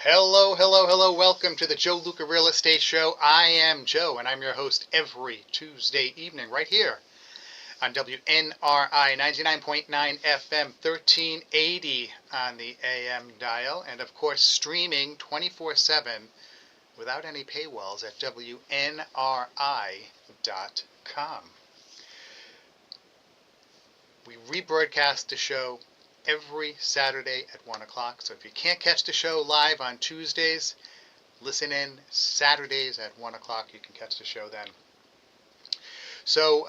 Hello, hello, hello. Welcome to the Joe Luca Real Estate Show. I am Joe, and I'm your host every Tuesday evening right here on WNRI 99.9 FM 1380 on the AM dial, and of course streaming 24/7 without any paywalls at WNRI.com. We rebroadcast the show every Saturday at 1 o'clock, so if you can't catch the show live on Tuesdays, listen in Saturdays at 1 o'clock. You can catch the show then. So,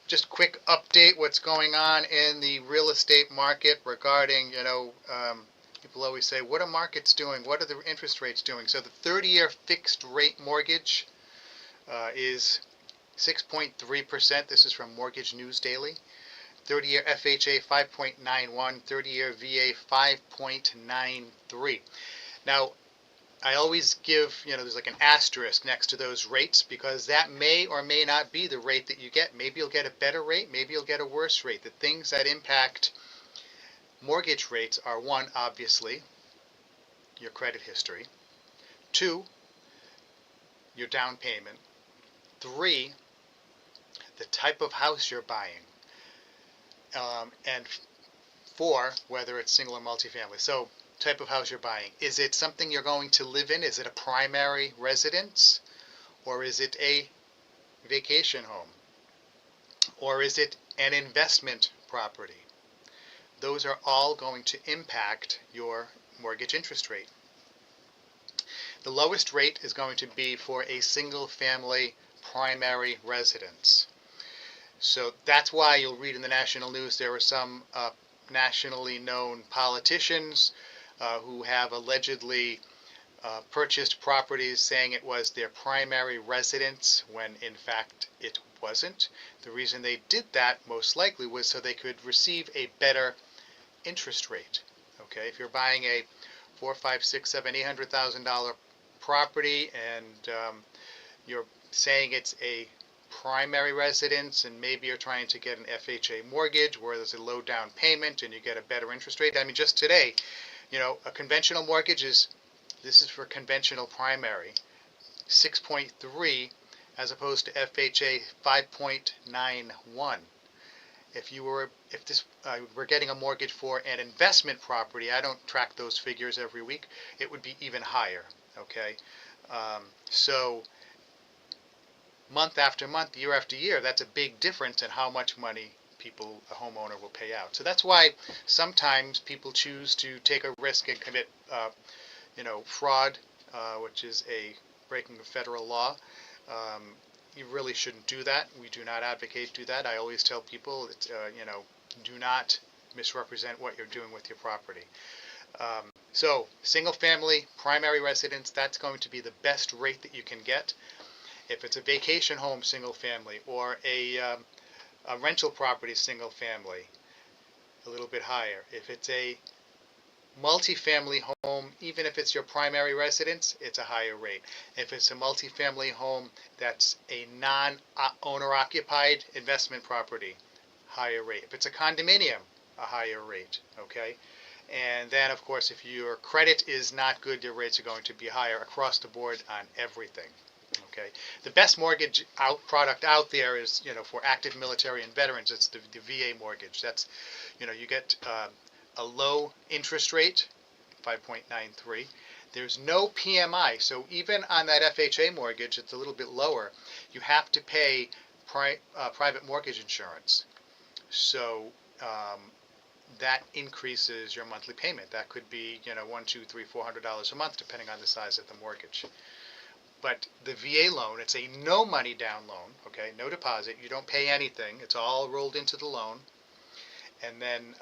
just quick update what's going on in the real estate market regarding, people always say, what are markets doing? What are the interest rates doing? So the 30-year fixed rate mortgage is 6.3%. This is from Mortgage News Daily. 30-year FHA 5.91, 30-year VA 5.93. Now, I always give, there's like an asterisk next to those rates because that may or may not be the rate that you get. Maybe you'll get a better rate, maybe you'll get a worse rate. The things that impact mortgage rates are, one, obviously, your credit history. Two, your down payment. Three, the type of house you're buying. And four, whether it's single or multifamily. So, type of house you're buying. Is it something you're going to live in? Is it a primary residence? Or is it a vacation home? Or is it an investment property? Those are all going to impact your mortgage interest rate. The lowest rate is going to be for a single family primary residence. So that's why you'll read in the national news there are some nationally known politicians who have allegedly purchased properties saying it was their primary residence when in fact it wasn't. The reason they did that most likely was so they could receive a better interest rate. Okay, if you're buying a $400,000, $500,000, $600,000, $700,000 property and you're saying it's a primary residence and maybe you're trying to get an FHA mortgage where there's a low down payment and you get a better interest rate. I mean, just today, a conventional mortgage this is for conventional primary, 6.3 as opposed to FHA 5.91. If we're getting a mortgage for an investment property, I don't track those figures every week, it would be even higher, okay? So month after month, year after year, that's a big difference in how much money a homeowner will pay out. So that's why sometimes people choose to take a risk and commit, fraud, which is a breaking of federal law. You really shouldn't do that. We do not advocate do that. I always tell people, do not misrepresent what you're doing with your property. So, single family, primary residence, that's going to be the best rate that you can get. If it's a vacation home single family or a rental property single family, a little bit higher. If it's a multifamily home, even if it's your primary residence, it's a higher rate. If it's a multifamily home that's a non-owner occupied investment property, higher rate. If it's a condominium, a higher rate, okay? And then, of course, if your credit is not good, your rates are going to be higher across the board on everything. Okay, the best mortgage product out there is, for active military and veterans, it's the VA mortgage. That's, you get a low interest rate, 5.93. There's no PMI, so even on that FHA mortgage, it's a little bit lower. You have to pay private mortgage insurance. So that increases your monthly payment. That could be, $100, $200, $300, $400 a month, depending on the size of the mortgage. But the VA loan, it's a no money down loan, okay, no deposit. You don't pay anything. It's all rolled into the loan. And then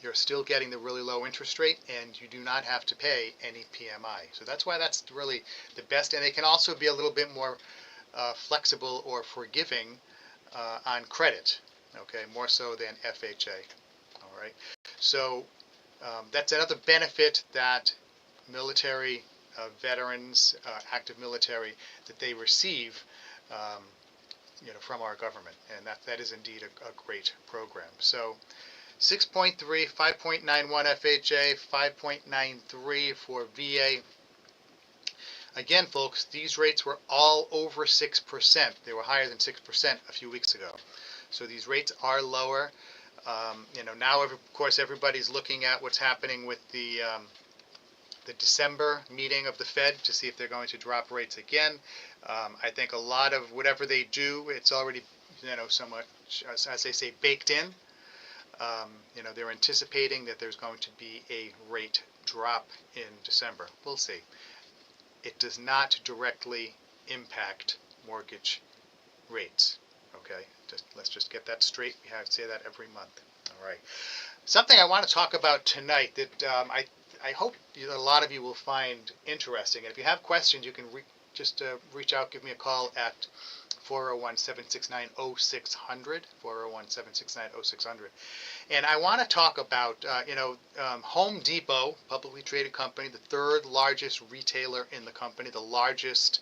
you're still getting the really low interest rate, and you do not have to pay any PMI. So that's why that's really the best. And they can also be a little bit more flexible or forgiving on credit, okay, more so than FHA. All right. So that's another benefit that military veterans, active military, that they receive, from our government, and that is indeed a great program. So 6.3, 5.91 FHA, 5.93 for VA. Again, folks, these rates were all over 6%. They were higher than 6% a few weeks ago. So these rates are lower. Now, of course, everybody's looking at what's happening with the December meeting of the Fed to see if they're going to drop rates again. I think a lot of whatever they do, it's already, somewhat, as they say, baked in. They're anticipating that there's going to be a rate drop in December. We'll see. It does not directly impact mortgage rates. Okay, let's just get that straight. We have to say that every month. All right. Something I want to talk about tonight that I hope a lot of you will find interesting. And if you have questions, you can just reach out, give me a call at 401-769-0600, 401-769-0600. And I want to talk about, Home Depot, publicly traded company, the third largest retailer in the company, the largest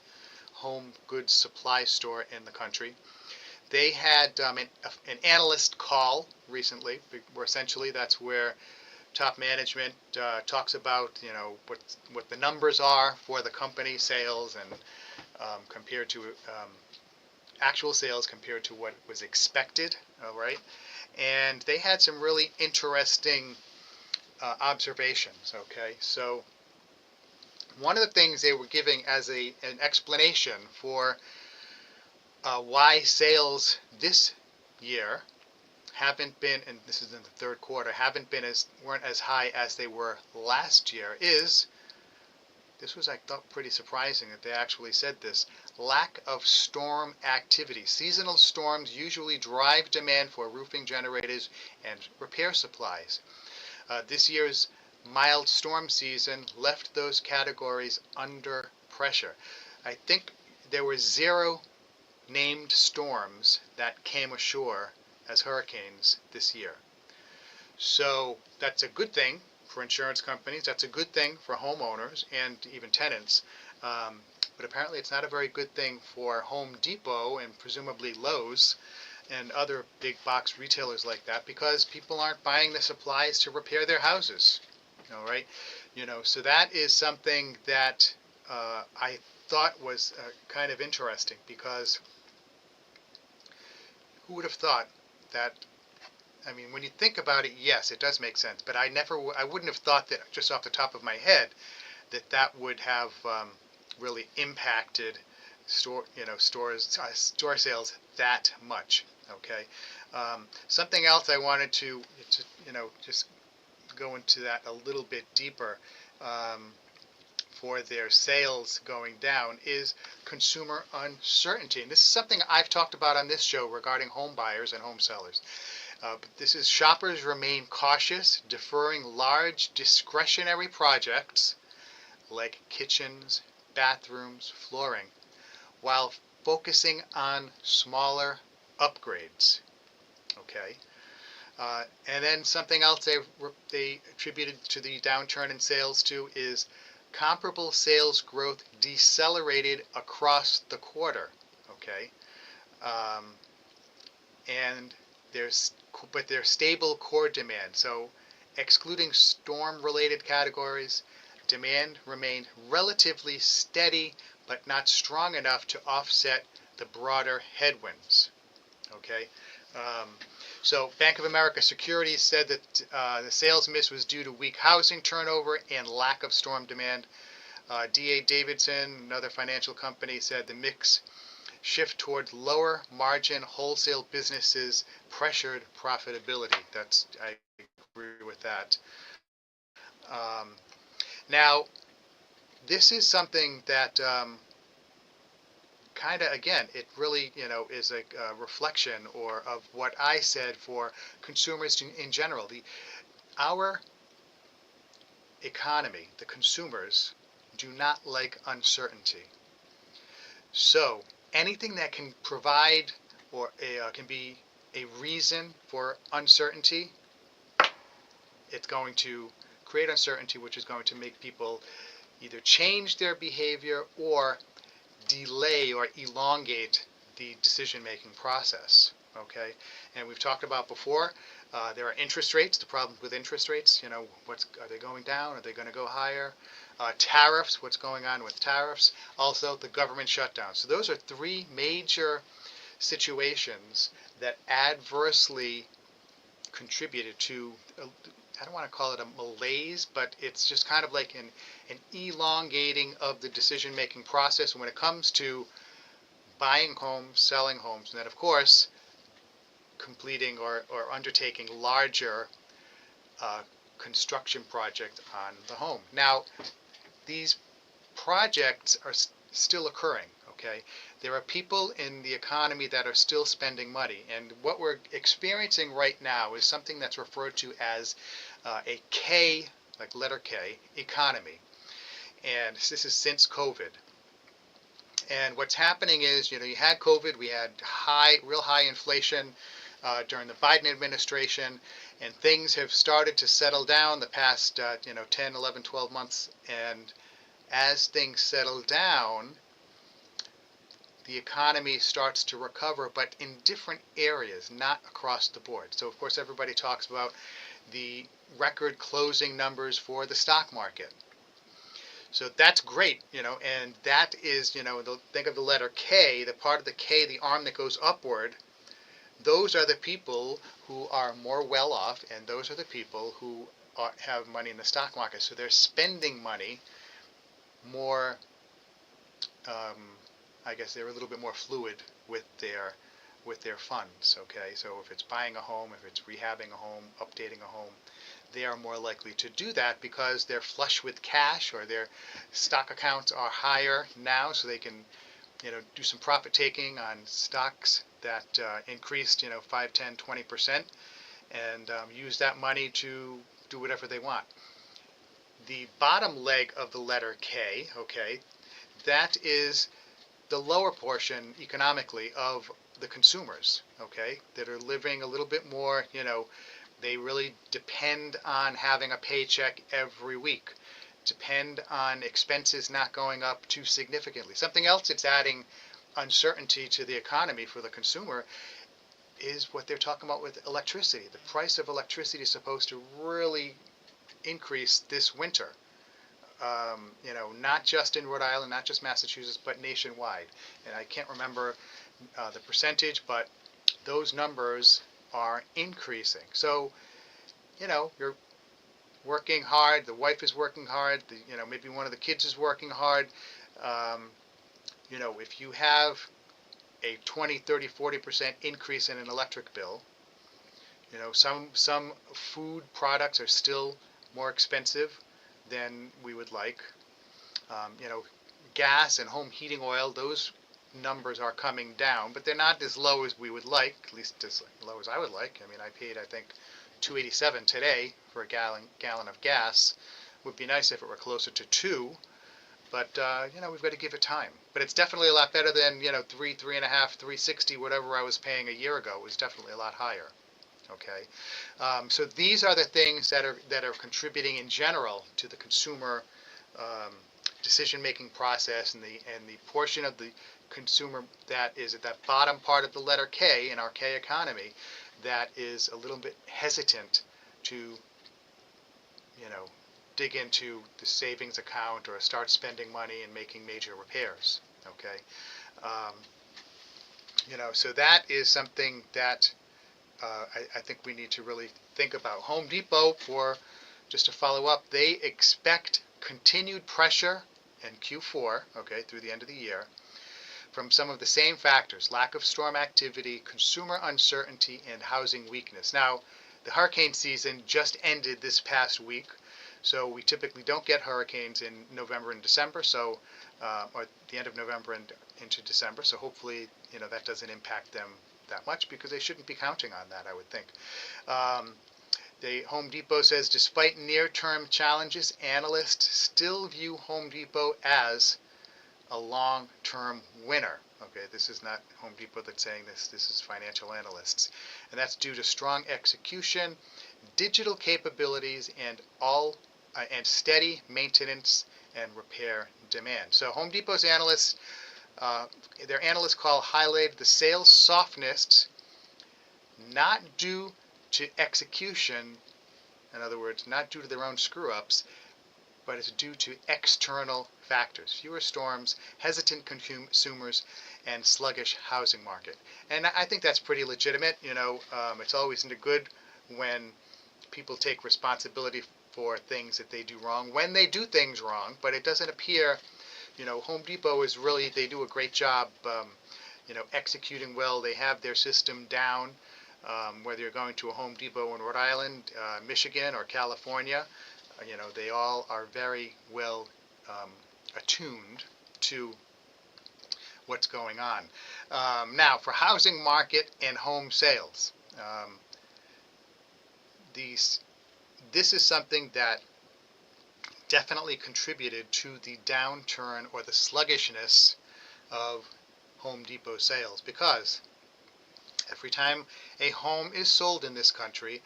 home goods supply store in the country. They had an analyst call recently, where essentially that's where top management talks about, what the numbers are for the company sales and compared to actual sales compared to what was expected, all right? And they had some really interesting observations, okay? So one of the things they were giving as an explanation for why sales this year haven't been, and this is in the third quarter, weren't as high as they were last year is, this was, I thought, pretty surprising that they actually said this, lack of storm activity. Seasonal storms usually drive demand for roofing generators and repair supplies. This year's mild storm season left those categories under pressure. I think there were 0 named storms that came ashore as hurricanes this year. So that's a good thing for insurance companies. That's a good thing for homeowners and even tenants. But apparently it's not a very good thing for Home Depot and presumably Lowe's and other big box retailers like that, because people aren't buying the supplies to repair their houses. All right, so that is something that I thought was kind of interesting, because who would have thought that? I mean, when you think about it, yes, it does make sense. But I wouldn't have thought that just off the top of my head that would have really impacted store sales that much. Okay. Something else I wanted to just go into that a little bit deeper. For their sales going down is consumer uncertainty. And this is something I've talked about on this show regarding home buyers and home sellers. But this is shoppers remain cautious, deferring large discretionary projects like kitchens, bathrooms, flooring, while focusing on smaller upgrades. Okay. And then something else they attributed to the downturn in sales to is comparable sales growth decelerated across the quarter. Okay. And there's stable core demand. So excluding storm-related categories, demand remained relatively steady, but not strong enough to offset the broader headwinds. Okay. So Bank of America Securities said that the sales miss was due to weak housing turnover and lack of storm demand. D.A. Davidson, another financial company, said the mix shift towards lower margin wholesale businesses pressured profitability. I agree with that. Now, this is something that kind of, again, it really, is a reflection of what I said for consumers in general. Our economy, the consumers, do not like uncertainty. So anything that can provide or can be a reason for uncertainty, it's going to create uncertainty, which is going to make people either change their behavior or delay or elongate the decision-making process. okay? And we've talked about before, there are interest rates, the problem with interest rates, are they going down? Are they going to go higher? Tariffs, what's going on with tariffs? Also, the government shutdown. So those are three major situations that adversely contributed to, I don't want to call it a malaise, but it's just kind of like an elongating of the decision-making process when it comes to buying homes, selling homes, and then, of course, completing or undertaking larger uh, construction projects on the home. Now, these projects are still occurring, okay? There are people in the economy that are still spending money, and what we're experiencing right now is something that's referred to as a K, like letter K, economy. And this is since COVID. And what's happening is, you had COVID, we had real high inflation during the Biden administration, and things have started to settle down the past, 10, 11, 12 months. And as things settle down, the economy starts to recover, but in different areas, not across the board. So, of course, everybody talks about the record closing numbers for the stock market. So that's great, and that is, think of the letter K, the part of the K, the arm that goes upward. Those are the people who are more well off, and those are the people who have money in the stock market. So they're spending money more, I guess they're a little bit more fluid with their funds, okay? So if it's buying a home, if it's rehabbing a home, updating a home, they are more likely to do that because they're flush with cash, or their stock accounts are higher now, so they can, do some profit taking on stocks that increased, 5, 10, 20%, and use that money to do whatever they want. The bottom leg of the letter K, okay, that is the lower portion economically of the consumers, okay, that are living a little bit more, they really depend on having a paycheck every week, depend on expenses not going up too significantly. Something else that's adding uncertainty to the economy for the consumer is what they're talking about with electricity. The price of electricity is supposed to really increase this winter. Not just in Rhode Island, not just Massachusetts, but nationwide. And I can't remember the percentage, but those numbers are increasing. So, you're working hard, the wife is working hard, maybe one of the kids is working hard. If you have a 20, 30, 40% increase in an electric bill, some food products are still more expensive than we would like. Gas and home heating oil, those numbers are coming down, but they're not as low as we would like, at least as low as I would like. I mean, I paid, I think, $2.87 today for a gallon of gas. Would be nice if it were closer to 2, but we've got to give it time. But it's definitely a lot better than 3, 3.5, 3.60, whatever I was paying a year ago. It was definitely a lot higher. Okay, so these are the things that are contributing in general to the consumer decision-making process, and the portion of the consumer that is at that bottom part of the letter K in our K economy that is a little bit hesitant to, dig into the savings account or start spending money and making major repairs. Okay, so that is something that I think we need to really think about. Home Depot, just to follow up, they expect continued pressure in Q4, okay, through the end of the year, from some of the same factors: lack of storm activity, consumer uncertainty, and housing weakness. Now, the hurricane season just ended this past week, so we typically don't get hurricanes in November and December, or the end of November and into December, so hopefully, that doesn't impact them that much, because they shouldn't be counting on that, I would think. The Home Depot says, despite near-term challenges, analysts still view Home Depot as a long-term winner. Okay, this is not Home Depot that's saying this. This is financial analysts, and that's due to strong execution, digital capabilities, and steady maintenance and repair demand. So Home Depot's analysts, their analyst call highlighted the sales softness not due to execution, in other words, not due to their own screw-ups, but it's due to external factors. Fewer storms, hesitant consumers, and sluggish housing market. And I think that's pretty legitimate. It's always good when people take responsibility for things that they do wrong, when they do things wrong, but it doesn't appear, Home Depot is really, they do a great job, executing well. They have their system down, whether you're going to a Home Depot in Rhode Island, Michigan, or California. They all are very well attuned to what's going on. Now, for housing market and home sales, this is something that definitely contributed to the downturn or the sluggishness of Home Depot sales, because every time a home is sold in this country,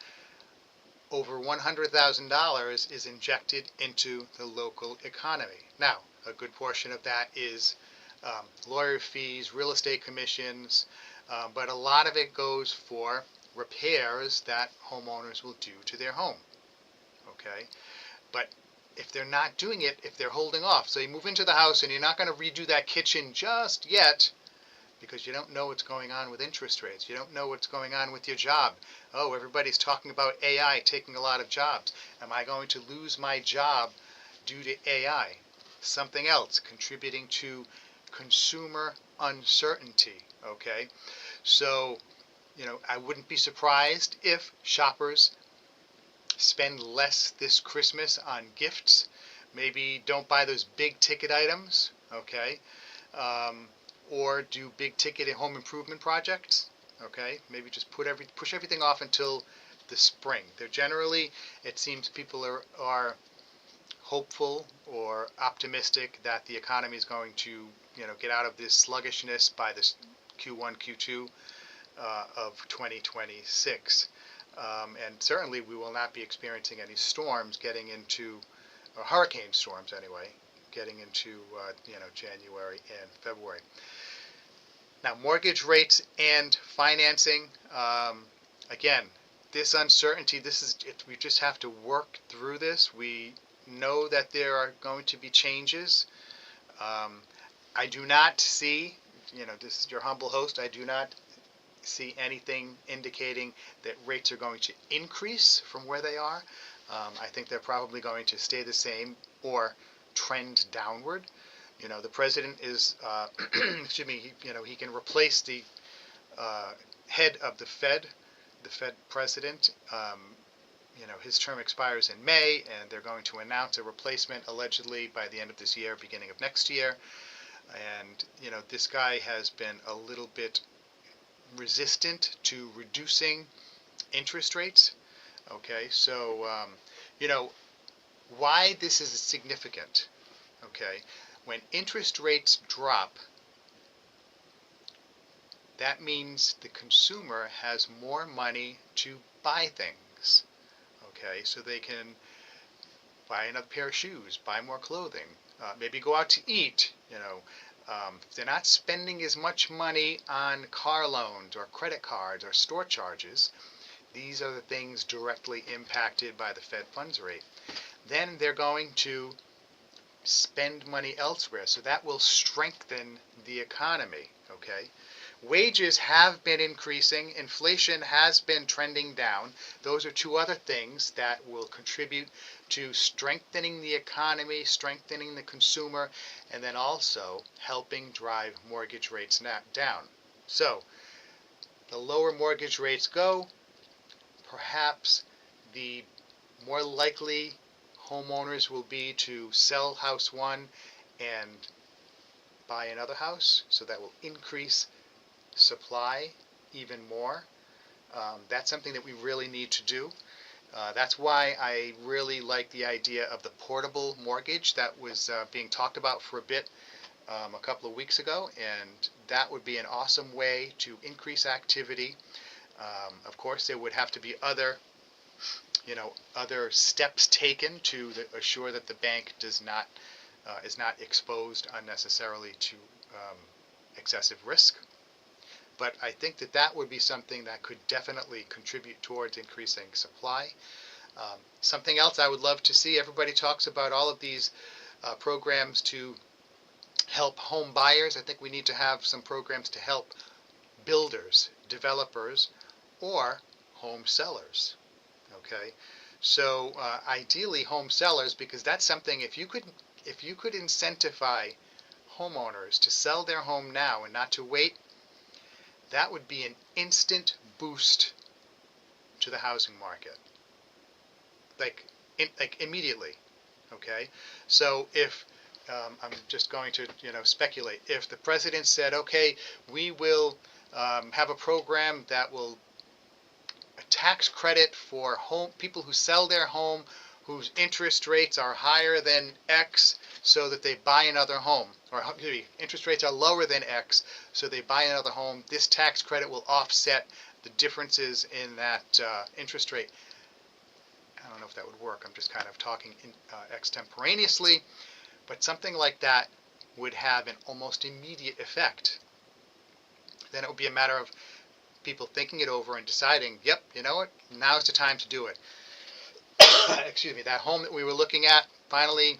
over $100,000 is injected into the local economy. Now, a good portion of that is lawyer fees, real estate commissions, but a lot of it goes for repairs that homeowners will do to their home. Okay? But if they're not doing it, if they're holding off, so you move into the house and you're not going to redo that kitchen just yet, because you don't know what's going on with interest rates. You don't know what's going on with your job. Oh, everybody's talking about AI taking a lot of jobs. Am I going to lose my job due to AI? Something else contributing to consumer uncertainty. Okay? So, I wouldn't be surprised if shoppers spend less this Christmas on gifts. Maybe don't buy those big ticket items. Okay? Or do big ticket home improvement projects. Okay, maybe just push everything off until the spring. They're generally, it seems, people are hopeful or optimistic that the economy is going to get out of this sluggishness by this Q1, Q2 of 2026. And certainly we will not be experiencing any storms getting into, or hurricane storms anyway, getting into January and February. Now, mortgage rates and financing, again, this uncertainty, we just have to work through this. We know that there are going to be changes. I do not see, this is your humble host, I do not see anything indicating that rates are going to increase from where they are. I think they're probably going to stay the same or trend downward. The president is, excuse me, he can replace the head of the Fed president. His term expires in May, and they're going to announce a replacement allegedly by the end of this year, beginning of next year. And, this guy has been a little bit resistant to reducing interest rates. Okay, so, why this is significant. Okay, when interest rates drop, that means the consumer has more money to buy things. Okay, so they can buy another pair of shoes, buy more clothing, maybe go out to eat. If they're not spending as much money on car loans or credit cards or store charges, these are the things directly impacted by the Fed funds rate. Then they're going to spend money elsewhere, so that will strengthen the economy. Okay, wages have been increasing, inflation has been trending down. Those are two other things that will contribute to strengthening the economy, strengthening the consumer, and then also helping drive mortgage rates down. So the lower mortgage rates go, perhaps the more likely homeowners will be to sell house one and buy another house, so that will increase supply even more. That's something that we really need to do. That's why I really like the idea of the portable mortgage that was being talked about for a bit a couple of weeks ago, and that would be an awesome way to increase activity. Of course, there would have to be other steps taken to assure that the bank is not exposed unnecessarily to excessive risk. But I think that that would be something that could definitely contribute towards increasing supply. Something else I would love to see, everybody talks about all of these programs to help home buyers. I think we need to have some programs to help builders, developers, or home sellers. Okay, so ideally home sellers, because that's something, if you could incentivize homeowners to sell their home now and not to wait, that would be an instant boost to the housing market, like immediately. Okay, so if I'm just going to speculate, if the president said, okay, we will have a program that will a tax credit for home people who sell their home whose interest rates are higher than X, so that they buy another home, or interest rates are lower than X, so they buy another home. This tax credit will offset the differences in that interest rate. I don't know if that would work. I'm just kind of talking extemporaneously, but something like that would have an almost immediate effect. Then it would be a matter of people thinking it over and deciding, yep, you know what, now's the time to do it. Excuse me, that home that we were looking at finally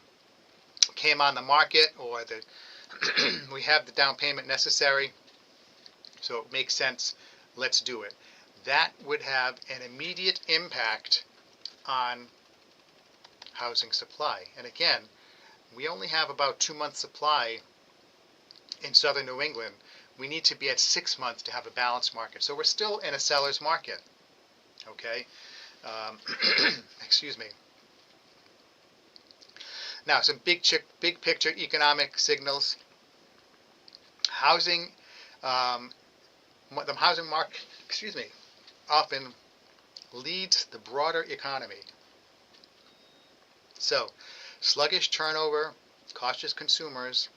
came on the market, or we have the down payment necessary, so it makes sense, let's do it. That would have an immediate impact on housing supply. And again, we only have about 2 months supply in southern New England. We need to be at 6 months to have a balanced market. So we're still in a seller's market. Okay? Excuse me. Now, some big picture economic signals. Housing, the housing market, often leads the broader economy. So, sluggish turnover, cautious consumers,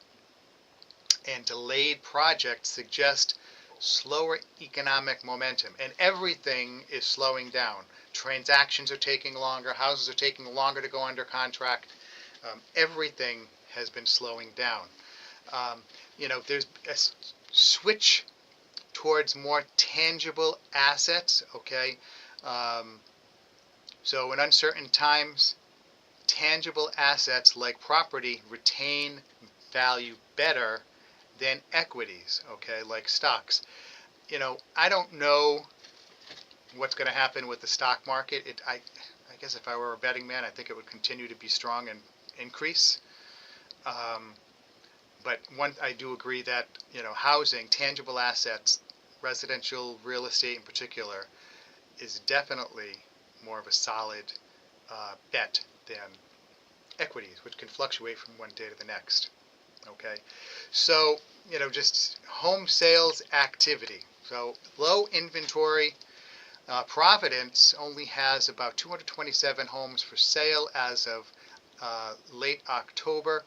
and delayed projects suggest slower economic momentum. And everything is slowing down. Transactions are taking longer. Houses are taking longer to go under contract. Everything has been slowing down. There's a switch towards more tangible assets. Okay, so in uncertain times, tangible assets like property retain value better than equities, okay, like stocks. I don't know what's going to happen with the stock market. I guess if I were a betting man, I think it would continue to be strong and increase. But I do agree that housing, tangible assets, residential real estate in particular, is definitely more of a solid bet than equities, which can fluctuate from one day to the next. Okay, so just home sales activity. So low inventory. Providence only has about 227 homes for sale as of late October.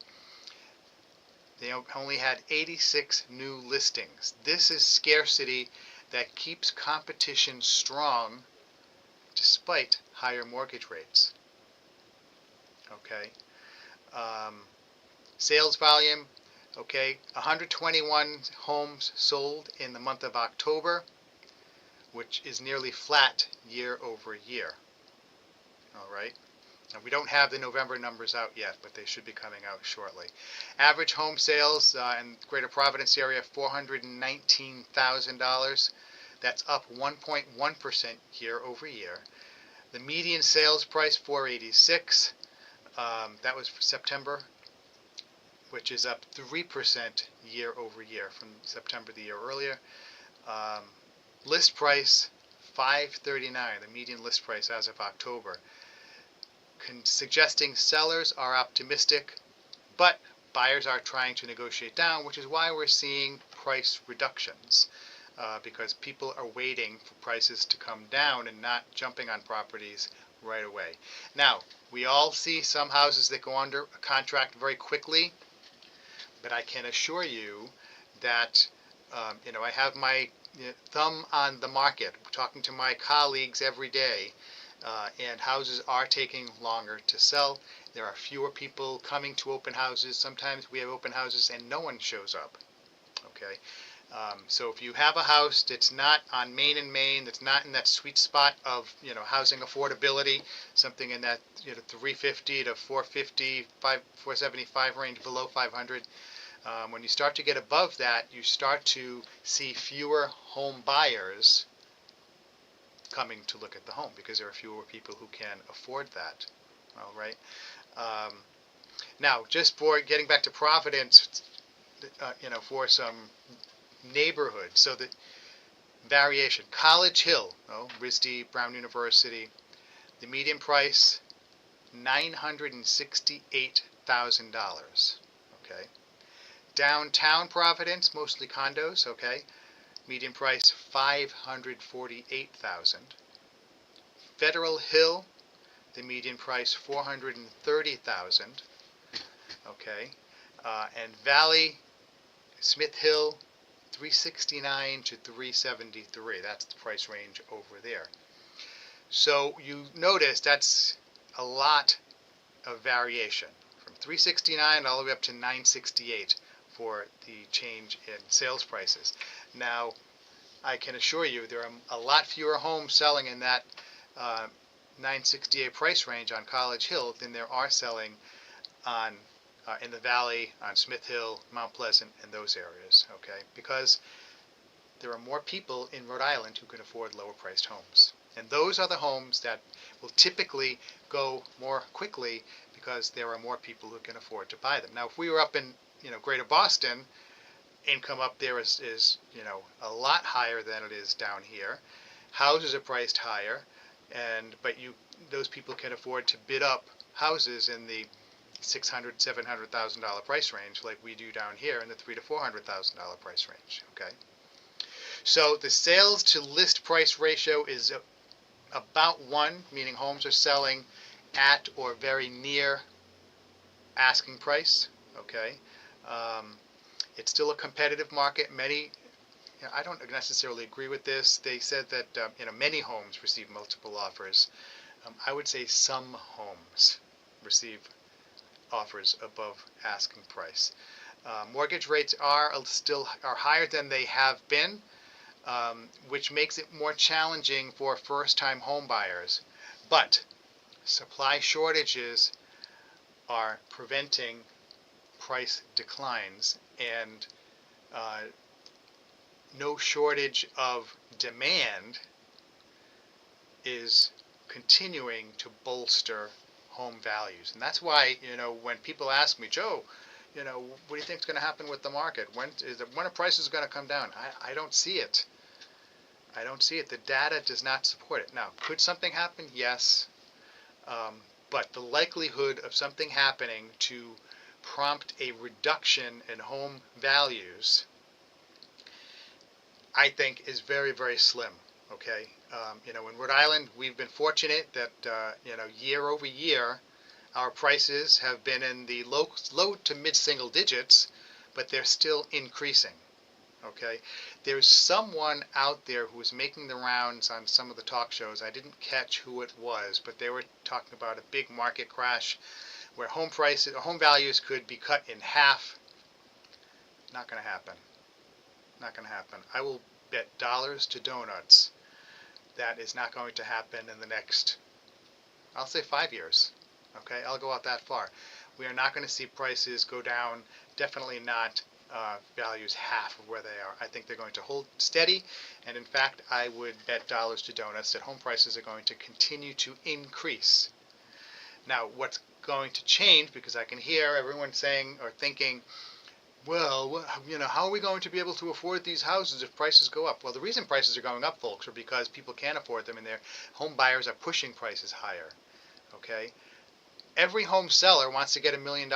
They only had 86 new listings. This is scarcity that keeps competition strong despite higher mortgage rates. Okay. Sales volume, okay, 121 homes sold in the month of October, which is nearly flat year over year. All right. Now, we don't have the November numbers out yet, but they should be coming out shortly. Average home sales in Greater Providence area, $419,000. That's up 1.1% year over year. The median sales price, $486,000. That was for September, which is up 3% year over year from September the year earlier. List price, $539,000, the median list price as of October, suggesting sellers are optimistic, but buyers are trying to negotiate down, which is why we're seeing price reductions, because people are waiting for prices to come down and not jumping on properties right away. Now, we all see some houses that go under a contract very quickly, but I can assure you that I have my thumb on the market, talking to my colleagues every day, and houses are taking longer to sell. There are fewer people coming to open houses. Sometimes we have open houses and no one shows up. Okay, So if you have a house that's not on Main and Main, that's not in that sweet spot of housing affordability, something in that 350 to 450, 475 range, below 500. When you start to get above that, you start to see fewer home buyers coming to look at the home because there are fewer people who can afford that. All right. Um, Now, just for getting back to Providence, for some neighborhoods, so the variation. College Hill, RISD, Brown University, the median price, $968,000. Okay. Downtown Providence, mostly condos. Okay. Median price, $548,000. Federal Hill, the median price, $430,000. Okay. And Valley, Smith Hill, 369 to 373. That's the price range over there. So you notice that's a lot of variation from 369 all the way up to 968 for the change in sales prices. Now, I can assure you there are a lot fewer homes selling in that 968 price range on College Hill than there are selling on in the Valley, on Smith Hill, Mount Pleasant, and those areas, okay? Because there are more people in Rhode Island who can afford lower priced homes. And those are the homes that will typically go more quickly because there are more people who can afford to buy them. Now, if we were up in Greater Boston, income up there is a lot higher than it is down here. Houses are priced higher, but those people can afford to bid up houses in the $600,000, $700,000 price range, like we do down here in the $300,000 to $400,000 price range. Okay, so the sales to list price ratio is about 1, meaning homes are selling at or very near asking price. Okay, it's still a competitive market. I don't necessarily agree with this. They said that many homes receive multiple offers. I would say some homes receive offers above asking price. Mortgage rates are higher than they have been, which makes it more challenging for first-time home buyers. But supply shortages are preventing price declines, and no shortage of demand is continuing to bolster home values. And that's why, when people ask me, Joe, what do you think is going to happen with the market? When are prices going to come down? I don't see it. I don't see it. The data does not support it. Now, could something happen? Yes. But the likelihood of something happening to prompt a reduction in home values, I think, is very, very slim. Okay, in Rhode Island, we've been fortunate that year over year, our prices have been in the low to mid single digits, but they're still increasing. Okay, there's someone out there who is making the rounds on some of the talk shows. I didn't catch who it was, but they were talking about a big market crash where home values could be cut in half. Not going to happen. Not going to happen. I will bet dollars to donuts that is not going to happen in the next, I'll say 5 years. Okay, I'll go out that far. We are not going to see prices go down, definitely not values half of where they are. I think they're going to hold steady, and in fact, I would bet dollars to donuts that home prices are going to continue to increase. Now, what's going to change, because I can hear everyone saying or thinking, well, how are we going to be able to afford these houses if prices go up? Well, the reason prices are going up, folks, are because people can't afford them and their home buyers are pushing prices higher. Okay? Every home seller wants to get $1 million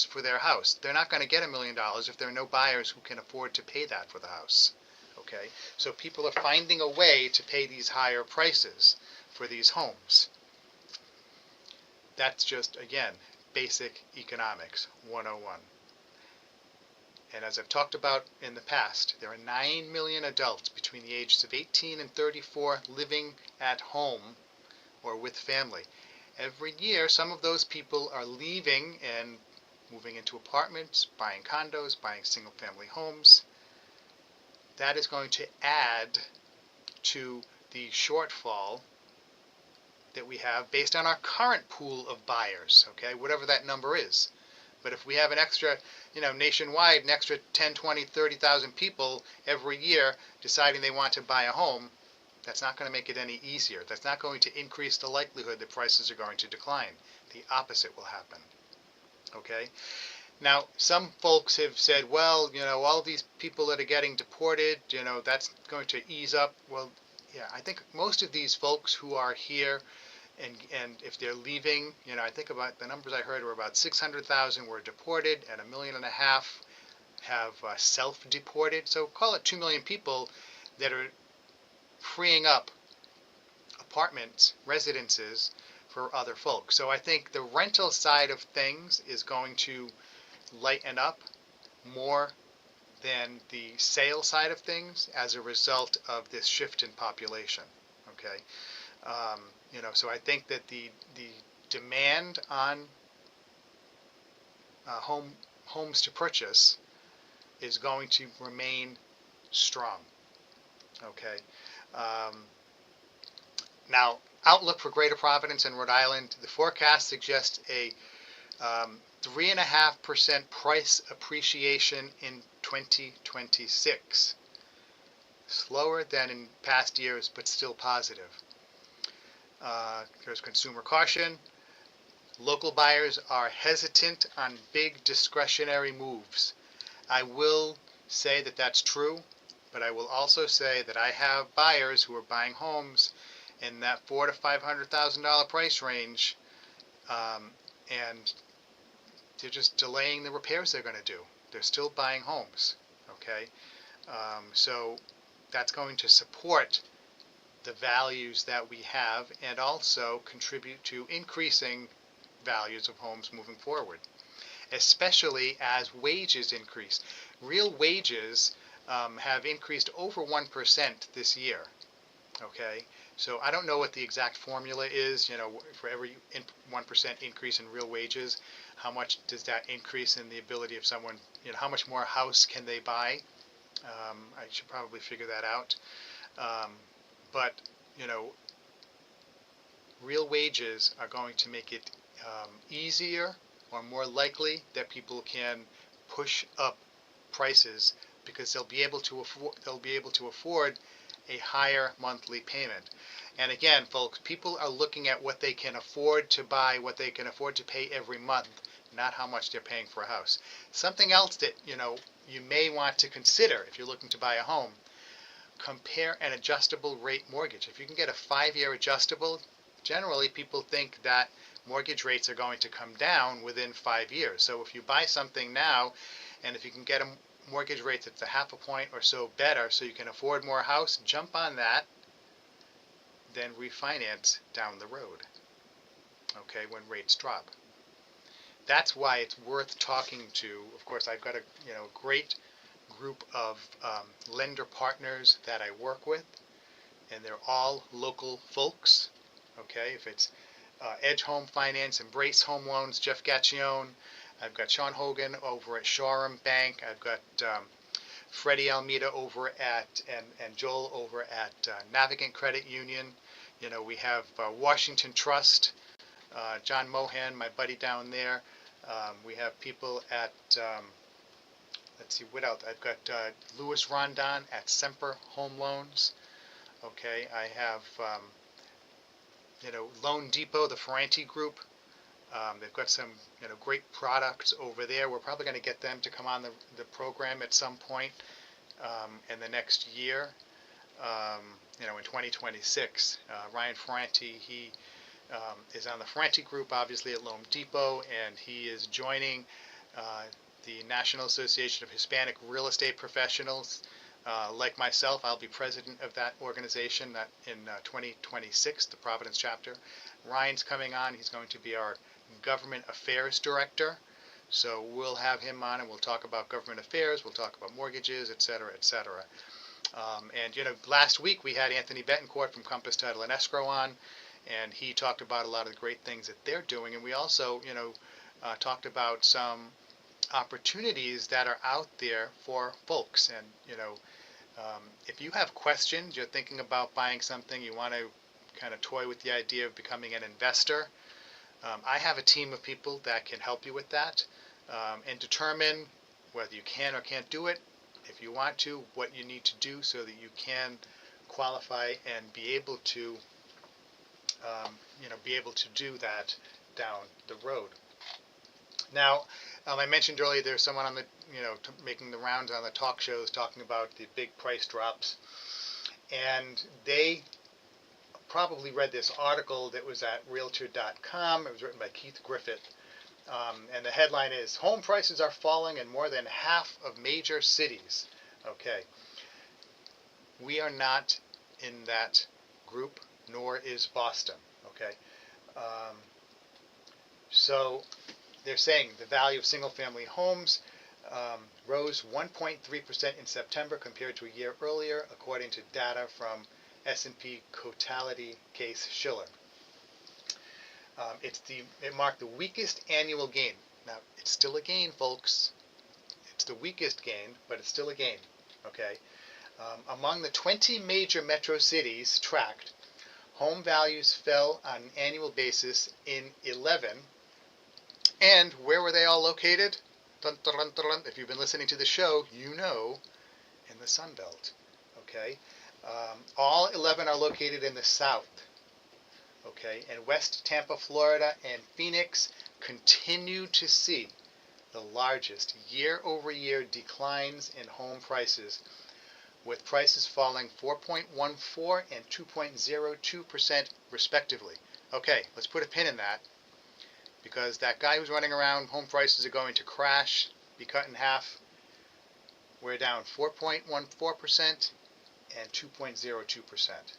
for their house. They're not going to get $1 million if there are no buyers who can afford to pay that for the house. Okay? So people are finding a way to pay these higher prices for these homes. That's just, again, basic economics 101. And as I've talked about in the past, there are 9 million adults between the ages of 18 and 34 living at home or with family. Every year, some of those people are leaving and moving into apartments, buying condos, buying single-family homes. that is going to add to the shortfall that we have based on our current pool of buyers, okay, whatever that number is. But if we have an extra, nationwide, an extra 10, 20, 30,000 people every year deciding they want to buy a home, that's not going to make it any easier. That's not going to increase the likelihood that prices are going to decline. The opposite will happen, okay? Now, some folks have said, well, all these people that are getting deported, that's going to ease up. Well, yeah, I think most of these folks who are here, and if they're leaving, I think about the numbers I heard were about 600,000 were deported and 1.5 million have self-deported. So call it 2 million people that are freeing up apartments, residences for other folks. So I think the rental side of things is going to lighten up more than the sale side of things as a result of this shift in population. Okay, so I think that the demand on homes to purchase is going to remain strong. Okay. Now, outlook for Greater Providence and Rhode Island, the forecast suggests a 3.5% price appreciation in 2026. Slower than in past years, but still positive. There's consumer caution. Local buyers are hesitant on big discretionary moves. I will say that that's true, but I will also say that I have buyers who are buying homes in that $400,000 to $500,000 price range, and they're just delaying the repairs they're going to do. They're still buying homes, okay? So that's going to support the values that we have and also contribute to increasing values of homes moving forward, especially as wages increase. Real wages have increased over 1% this year, okay? So I don't know what the exact formula is, for every 1% increase in real wages, how much does that increase in the ability of someone, how much more house can they buy? I should probably figure that out. But, real wages are going to make it easier or more likely that people can push up prices because they'll be able to afford a higher monthly payment. And again, folks, people are looking at what they can afford to buy, what they can afford to pay every month, not how much they're paying for a house. Something else that you may want to consider if you're looking to buy a home, compare an adjustable rate mortgage. If you can get a 5-year adjustable, generally people think that mortgage rates are going to come down within 5 years. So if you buy something now, and if you can get a mortgage rate that's a 0.5 point or so better so you can afford more house, jump on that, then refinance down the road, okay, when rates drop. That's why it's worth talking to. Of course, I've got a great group of lender partners that I work with, and they're all local folks, okay? If it's Edge Home Finance, Embrace Home Loans, Jeff Gaccione, I've got Sean Hogan over at Shoreham Bank, I've got Freddie Almeida over at, and Joel over at Navigant Credit Union. We have Washington Trust, John Mohan, my buddy down there. We have people at, let's see, what else? I've got Louis Rondon at Semper Home Loans. Okay, I have, Loan Depot, the Ferranti Group. They've got some, great products over there. We're probably going to get them to come on the program at some point in the next year, in 2026. Ryan Ferranti, he is on the Ferranti Group, obviously, at Loan Depot, and he is joining the National Association of Hispanic Real Estate Professionals. Like myself, I'll be president of that organization in 2026, the Providence chapter. Ryan's coming on. He's going to be our Government Affairs Director. So we'll have him on and we'll talk about government affairs, we'll talk about mortgages, et cetera, et cetera. And last week we had Anthony Betancourt from Compass Title and Escrow on, and he talked about a lot of the great things that they're doing. And we also, talked about some opportunities that are out there for folks. And, If you have questions, you're thinking about buying something, you want to kind of toy with the idea of becoming an investor, I have a team of people that can help you with that and determine whether you can or can't do it. If you want to, what you need to do so that you can qualify and be able to, be able to do that down the road. Now, I mentioned earlier there's someone on the, making the rounds on the talk shows talking about the big price drops, and they probably read this article that was at Realtor.com. It was written by Keith Griffith, and the headline is "Home Prices Are Falling in More Than Half of Major Cities." Okay, we are not in that group, nor is Boston. Okay, so they're saying the value of single-family homes rose 1.3% in September compared to a year earlier, according to data from S&P Cotality Case Shiller. It marked the weakest annual gain. Now, it's still a gain, folks. It's the weakest gain, but it's still a gain. Okay. Among the 20 major metro cities tracked, home values fell on an annual basis in 11. And where were they all located? Dun, dun, dun, dun, dun. If you've been listening to the show, you know, in the Sun Belt. Okay. All 11 are located in the South. Okay. And West Tampa, Florida, and Phoenix continue to see the largest year-over-year declines in home prices, with prices falling 4.14 and 2.02% respectively. Okay, let's put a pin in that, because that guy who's running around, home prices are going to crash, be cut in half. We're down 4.14% and 2.02%.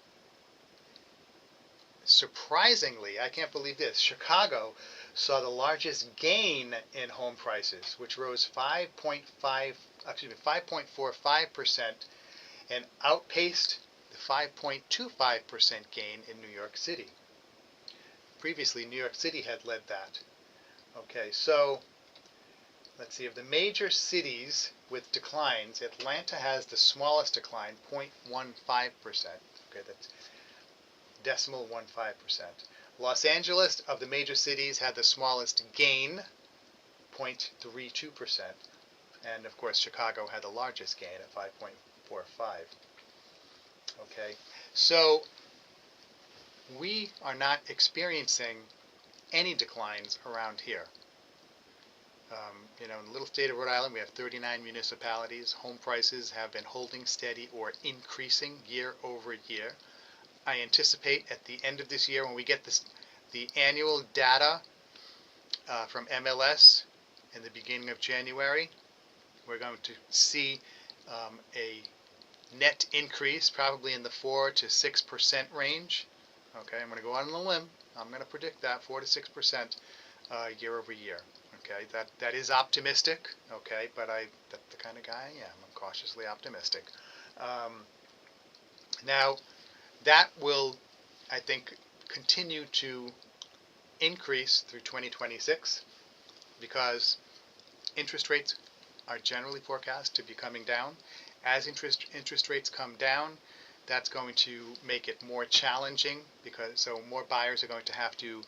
Surprisingly, I can't believe this, Chicago saw the largest gain in home prices, which rose 5.45% and outpaced the 5.25% gain in New York City. Previously, New York City had led that. Okay, so let's see, of the major cities with declines, Atlanta has the smallest decline, 0.15%. Okay, that's 0.15%. Los Angeles, of the major cities, had the smallest gain, 0.32%. And of course, Chicago had the largest gain at 5.45. Okay, so we are not experiencing any declines around here. In the little state of Rhode Island, we have 39 municipalities. Home prices have been holding steady or increasing year over year. I anticipate at the end of this year, when we get the annual data from MLS in the beginning of January, we're going to see a net increase, probably in the 4 to 6% range. Okay, I'm going to go out on a limb. I'm going to predict that 4 to 6% year over year. Okay, that is optimistic. Okay, but that's the kind of guy I am. I'm cautiously optimistic. Now, that will, I think, continue to increase through 2026 because interest rates are generally forecast to be coming down. As interest rates come down, that's going to make it more challenging, because more buyers are going to have to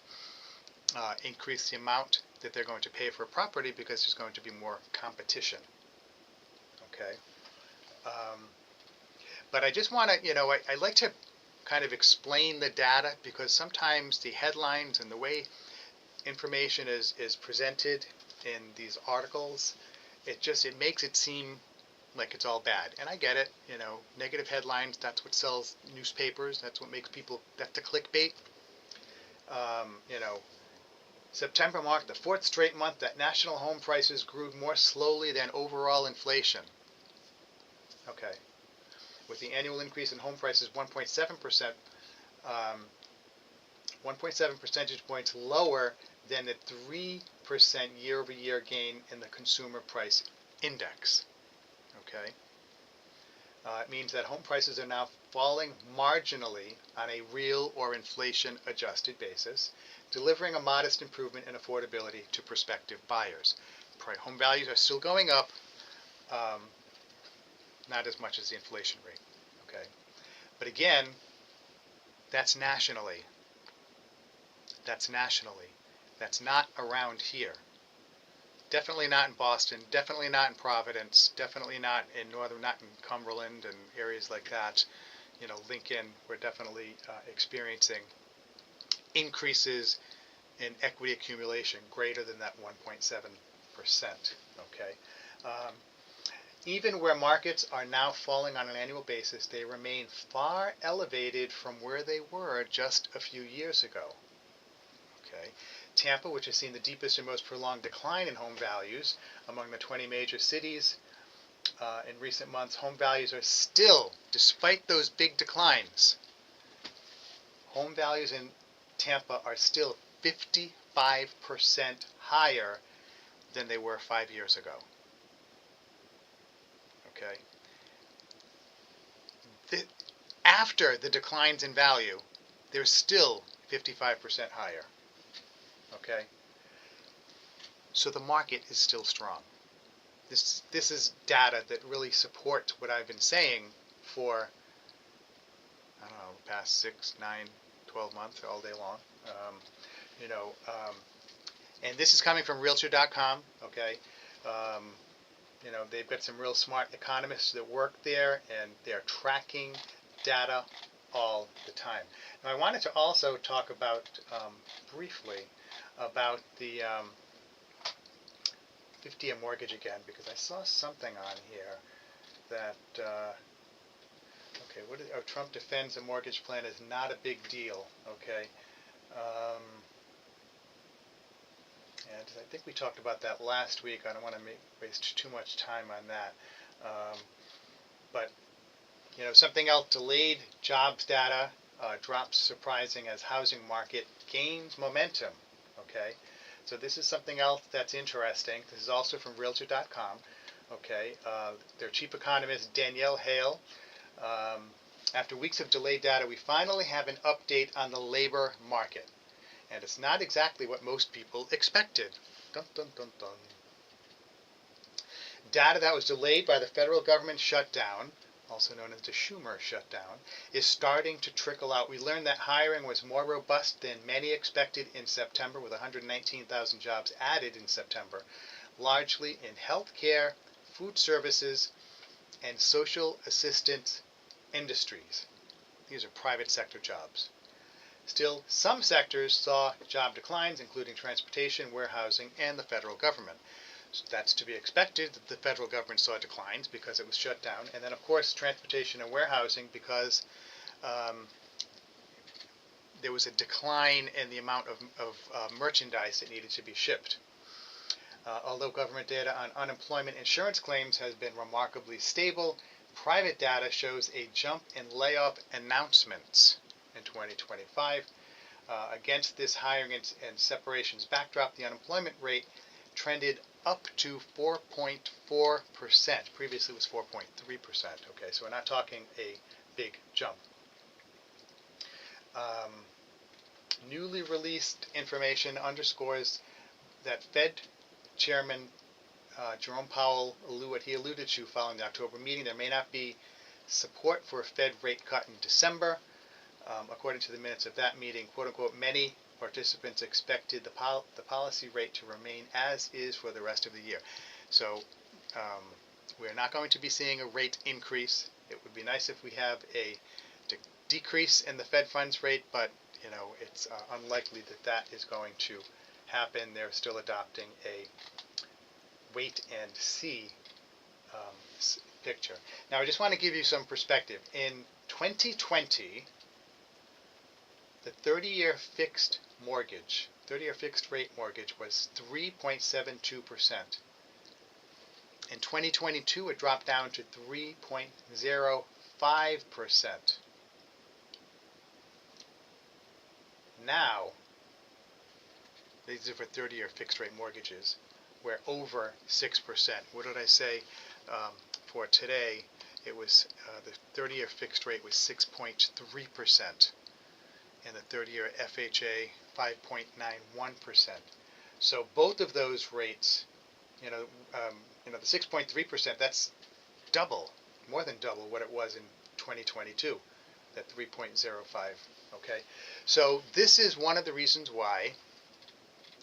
increase the amount that they're going to pay for a property because there's going to be more competition. Okay, but I just want to, I like to kind of explain the data, because sometimes the headlines and the way information is presented in these articles, it makes it seem like it's all bad. And I get it, negative headlines, that's what sells newspapers, that's what makes people, that's the clickbait. September marked the 4th straight month that national home prices grew more slowly than overall inflation. Okay. With the annual increase in home prices 1.7%, 1.7 percentage points lower than the 3% year-over-year gain in the consumer price index. Okay, it means that home prices are now falling marginally on a real or inflation-adjusted basis, delivering a modest improvement in affordability to prospective buyers. Home values are still going up. not as much as the inflation rate. Okay, but again, that's nationally. That's nationally. That's not around here. Definitely not in Boston. Definitely not in Providence. Definitely not in not in Cumberland and areas like that. You know, Lincoln. We're definitely experiencing increases in equity accumulation greater than that 1.7%. Okay. Um, Even where markets are now falling on an annual basis, they remain far elevated from where they were just a few years ago. Okay. Tampa, which has seen the deepest and most prolonged decline in home values among the 20 major cities in recent months, home values are still, despite those big declines, home values in Tampa are still 55% higher than they were 5 years ago. Okay. After the declines in value, they're still 55% higher. Okay? So the market is still strong. This is data that really supports what I've been saying for, I don't know, the past 6, 9, 12 months, all day long. You know, and this is coming from Realtor.com. Okay? You know, they've got some real smart economists that work there, and they're tracking data all the time. Now, I wanted to also talk about briefly about the 50-year mortgage again, because I saw something on here that okay, what is, oh, Trump defends a mortgage plan is not a big deal. Okay, and I think we talked about that last week. I don't want to waste too much time on that, but you know, something else, delayed jobs data drops surprising as housing market gains momentum. Okay, so this is something else that's interesting. This is also from Realtor.com. Okay, their chief economist Danielle Hale. After weeks of delayed data, we finally have an update on the labor market, and it's not exactly what most people expected. Dun, dun, dun, dun. Data that was delayed by the federal government shutdown, also known as the Schumer shutdown, is starting to trickle out. We learned that hiring was more robust than many expected in September, with 119,000 jobs added in September, largely in healthcare, food services, and social assistance industries. These are private sector jobs. Still, some sectors saw job declines, including transportation, warehousing, and the federal government. So that's to be expected that the federal government saw declines because it was shut down. And then, of course, transportation and warehousing because there was a decline in the amount of merchandise that needed to be shipped. Although government data on unemployment insurance claims has been remarkably stable, private data shows a jump in layoff announcements in 2025. Against this hiring and separations backdrop, the unemployment rate trended up to 4.4%. Previously it was 4.3%. Okay, so we're not talking a big jump. Newly released information underscores that Fed Chairman Jerome Powell alluded to following the October meeting. There may not be support for a Fed rate cut in December. According to the minutes of that meeting, quote unquote, many participants expected the policy rate to remain as is for the rest of the year. So we're not going to be seeing a rate increase. It would be nice if we have a decrease in the Fed funds rate, but you know, it's unlikely that that is going to happen. They're still adopting a wait and see picture. Now, I just want to give you some perspective. In 2020, the 30-year fixed rate mortgage was 3.72%. In 2022, it dropped down to 3.05%. Now, these are for 30-year fixed rate mortgages, we're over 6%. What did I say for today? It was the 30-year fixed rate was 6.3%, and the 30-year FHA 5.91%. So both of those rates, the 6.3%, that's double more than double what it was in 2022, that 3.05. Okay, so this is one of the reasons why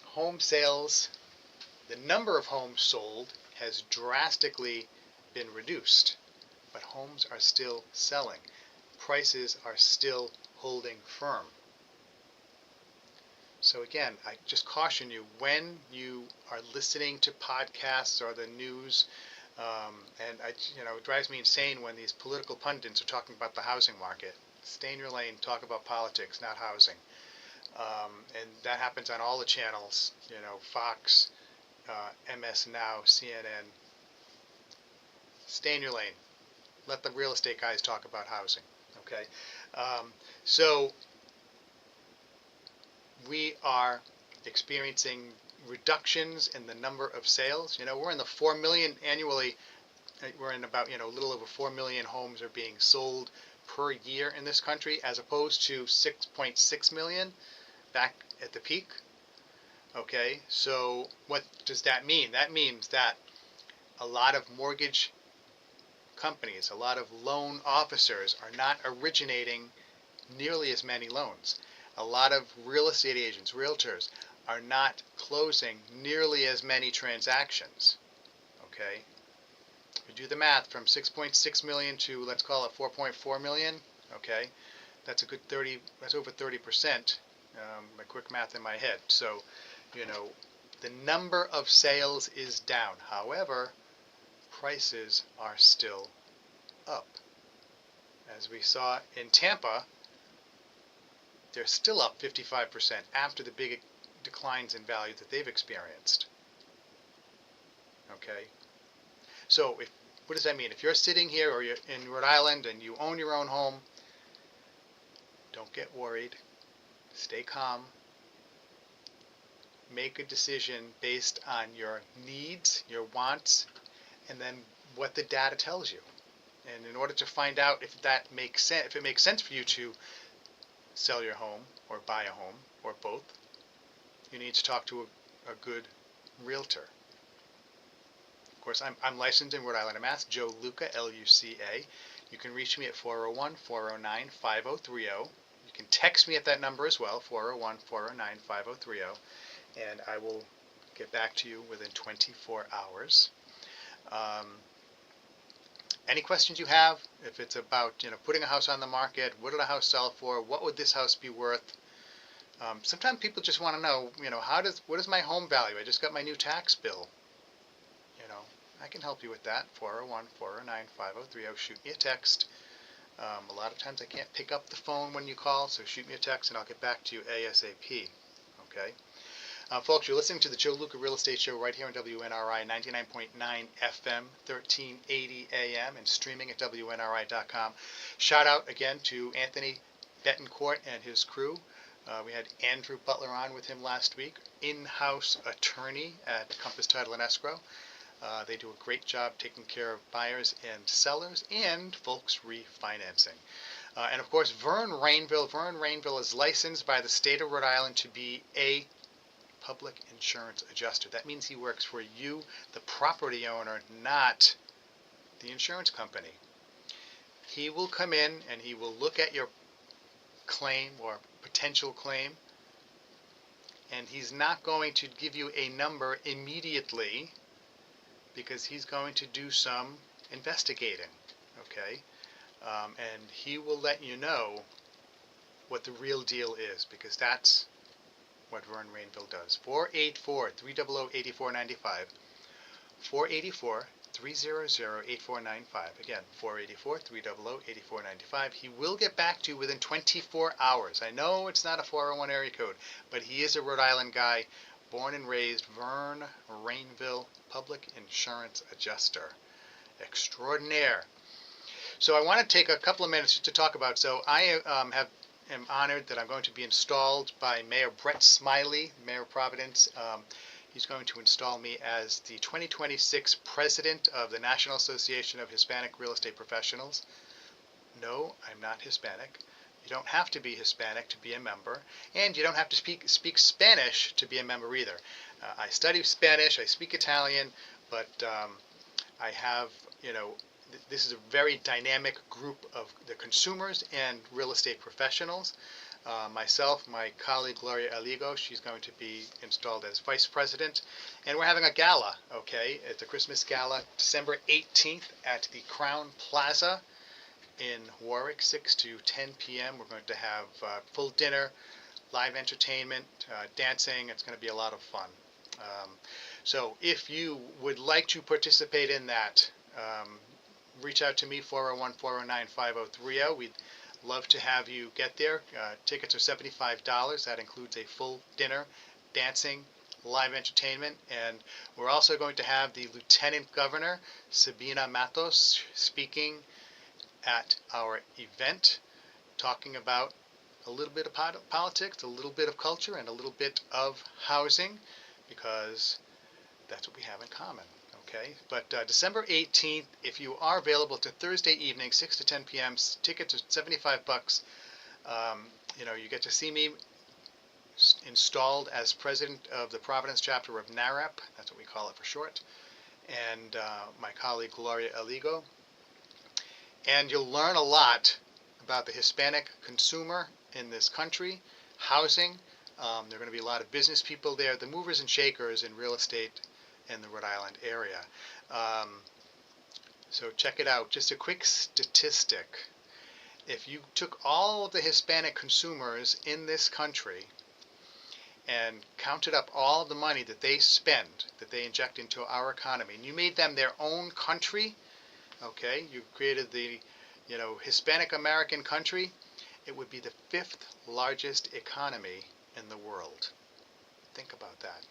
home sales, the number of homes sold, has drastically been reduced, but homes are still selling. Prices are still holding firm. So again, I just caution you when you are listening to podcasts or the news, and it drives me insane when these political pundits are talking about the housing market. Stay in your lane, talk about politics, not housing. And that happens on all the channels, Fox, MS Now, CNN. Stay in your lane. Let the real estate guys talk about housing. Okay, so we are experiencing reductions in the number of sales. We're in the 4 million annually. We're in about, a little over 4 million homes are being sold per year in this country, as opposed to 6.6 million back at the peak. Okay, so what does that mean? That means that a lot of mortgage companies, a lot of loan officers are not originating nearly as many loans. A lot of real estate agents, realtors, are not closing nearly as many transactions. Okay? If you do the math from 6.6 million to, let's call it 4.4 million, okay? That's a good 30, that's over 30%, my quick math in my head. So, the number of sales is down. However, prices are still up. As we saw in Tampa, they're still up 55% after the big declines in value that they've experienced. Okay? So what does that mean? If you're sitting here or you're in Rhode Island and you own your own home, don't get worried. Stay calm. Make a decision based on your needs, your wants, and then what the data tells you. And in order to find out if that makes sense, if it makes sense for you to sell your home or buy a home or both, you need to talk to a good realtor. Of course, I'm licensed in Rhode Island, Mass. Joe Luca, Luca. You can reach me at 401-409-5030. You can text me at that number as well, 401-409-5030, and I will get back to you within 24 hours. Any questions you have, if it's about putting a house on the market, what did a house sell for, what would this house be worth? Sometimes people just want to know, what is my home value? I just got my new tax bill. I can help you with that. 401-409-5030. Shoot me a text. A lot of times I can't pick up the phone when you call, so shoot me a text and I'll get back to you ASAP. Okay? Folks, you're listening to the Joe Luca Real Estate Show right here on WNRI 99.9 FM, 1380 AM, and streaming at WNRI.com. Shout out again to Anthony Betancourt and his crew. We had Andrew Butler on with him last week, in-house attorney at Compass Title and Escrow. They do a great job taking care of buyers and sellers and folks refinancing. And of course, Vern Rainville. Vern Rainville is licensed by the state of Rhode Island to be a public insurance adjuster. That means he works for you, the property owner, not the insurance company. He will come in and he will look at your claim or potential claim, and he's not going to give you a number immediately because he's going to do some investigating, okay? And he will let you know what the real deal is, because that's what Vern Rainville does. 484-300-8495. 484-300-8495. Again, 484-300-8495. He will get back to you within 24 hours. I know it's not a 401 area code, but he is a Rhode Island guy, born and raised. Vern Rainville, public insurance adjuster extraordinaire. So I want to take a couple of minutes to talk about. So I am honored that I'm going to be installed by Mayor Brett Smiley, Mayor of Providence. He's going to install me as the 2026 president of the National Association of Hispanic Real Estate Professionals. No, I'm not Hispanic. You don't have to be Hispanic to be a member, and you don't have to speak Spanish to be a member either. I study Spanish, I speak Italian, but I have, this is a very dynamic group of the consumers and real estate professionals. Myself, my colleague Gloria Aligo, she's going to be installed as vice president, and we're having a gala, okay? It's a Christmas gala, December 18th at the Crown Plaza in Warwick, 6 to 10 p.m. We're going to have full dinner, live entertainment, dancing. It's going to be a lot of fun. So if you would like to participate in that, reach out to me, 401-409-5030. We'd love to have you get there. Tickets are $75. That includes a full dinner, dancing, live entertainment, and we're also going to have the Lieutenant Governor, Sabina Matos, speaking at our event, talking about a little bit of politics, a little bit of culture, and a little bit of housing, because that's what we have in common. Okay, but December 18th, if you are available, to Thursday evening, 6 to 10 p.m. Tickets are $75. You get to see me installed as president of the Providence chapter of NAREP. That's what we call it for short. And my colleague Gloria Aligo. And you'll learn a lot about the Hispanic consumer in this country, housing. There are going to be a lot of business people there, the movers and shakers in real estate in the Rhode Island area. So check it out. Just a quick statistic. If you took all of the Hispanic consumers in this country and counted up all the money that they spend, that they inject into our economy, and you made them their own country, okay, you created the Hispanic American country, it would be the 5th largest economy in the world. Think about that.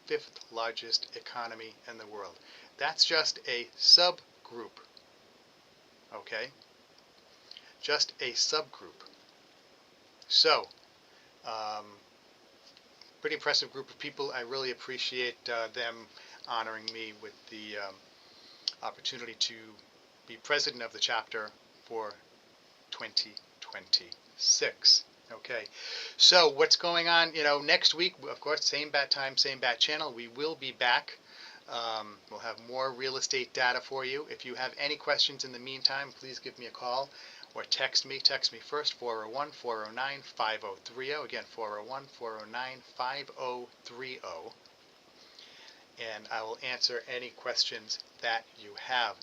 5th largest economy in the world. That's just a subgroup. Okay? Just a subgroup. So, pretty impressive group of people. I really appreciate them honoring me with the opportunity to be president of the chapter for 2026. Okay, so what's going on? Next week, of course, same bat time, same bat channel. We will be back. We'll have more real estate data for you. If you have any questions in the meantime, please give me a call or text me. Text me first, 401-409-5030. Again, 401-409-5030. And I will answer any questions that you have.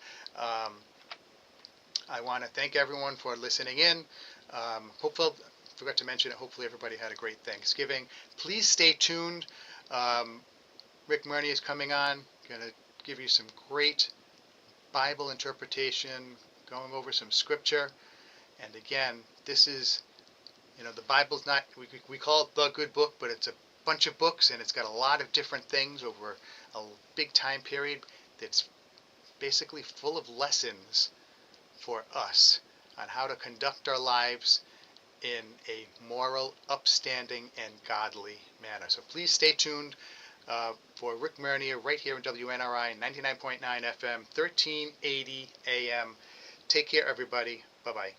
I want to thank everyone for listening in. Forgot to mention it. Hopefully everybody had a great Thanksgiving. Please stay tuned. Rick Murney is coming on. Going to give you some great Bible interpretation, going over some scripture. And again, this is, the Bible's not, we call it the good book, but it's a bunch of books, and it's got a lot of different things over a big time period that's basically full of lessons for us on how to conduct our lives in a moral, upstanding, and godly manner. So please stay tuned for Rick Mernier right here in WNRI 99.9 FM, 1380 AM. Take care, everybody. Bye-bye.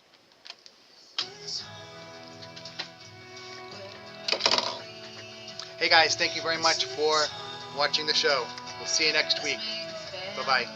Hey, guys. Thank you very much for watching the show. We'll see you next week. Bye-bye.